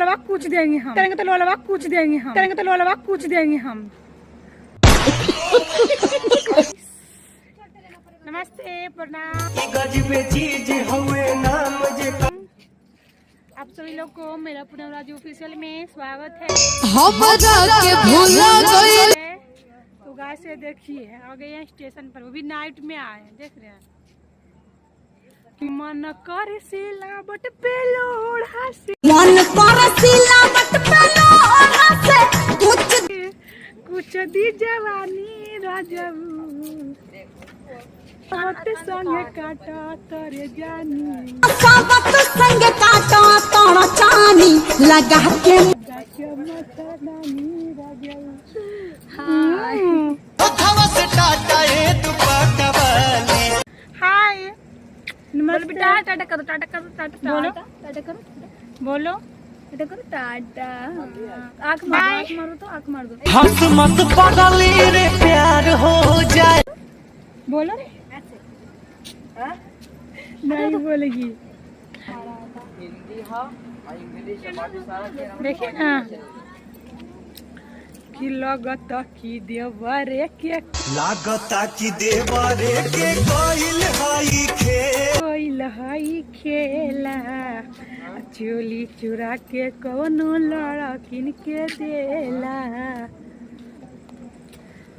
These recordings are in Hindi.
लोलवा कुछ देंगे हम, करेंगे तो लोलवा कुछ देंगे हम, करेंगे तो लोलवा कुछ देंगे हम। नमस्ते, प्रणाम। आप सभी लोग को मेरा पूनम राजू ऑफिशियल में स्वागत है। तो गाय से देखिए आ गए हैं स्टेशन पर, वो भी नाइट में आए हैं, देख रहे हैं। मन कर सिलावट पे लोढ़ा से, मन कर सिलावट पे लोढ़ा से कुछ दी जवानी राजू सावत संगे काटा तोरे जानी, सावत संगे काटा तोरा चानी लगा के मथनानी राजू। हाय से टाटा ए दुपट्टा वाली। हाय नमस्ते। टाटा करो, टाटा करो, टाटा बोलो, टाटा करो, बोलो, टाटा करो, टाटा। आँख मारो तो आँख मार दो। हंस मत पागली रे प्यार हो जाए, बोलो रे। नहीं बोलेगी, देखिए ना कि लगता कि देवरे के, लागता कि देवरे के कोइल हाई खेला, चोली चुरा के कौनो लड़किन के देला।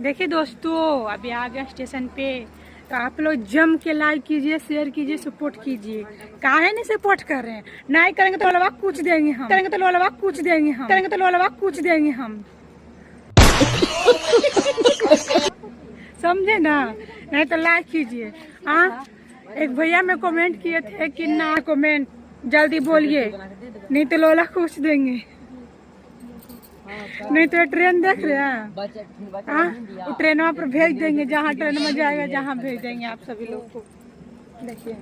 देखिए दोस्तों, अभी आ गया स्टेशन पे, तो आप लोग जम के लाइक कीजिए, शेयर कीजिए, सपोर्ट कीजिए। काहे नहीं सपोर्ट कर रहे हैं? नहीं करेंगे तो लोलवा कुछ देंगे हम, करेंगे तो लोलवा कुछ देंगे हम, करेंगे तो लोलवा कुछ देंगे हम। समझे ना? नहीं तो लाइक कीजिए। हाँ, एक भैया में कमेंट किए थे कि ना कमेंट जल्दी बोलिए, नहीं तो लोला कुछ देंगे। नहीं तो ट्रेन देख रहे हैं, हाँ, ट्रेन पर भेज देंगे, जहाँ ट्रेन में जाएगा, जहाँ भेज देंगे आप सभी लोग को। देखिए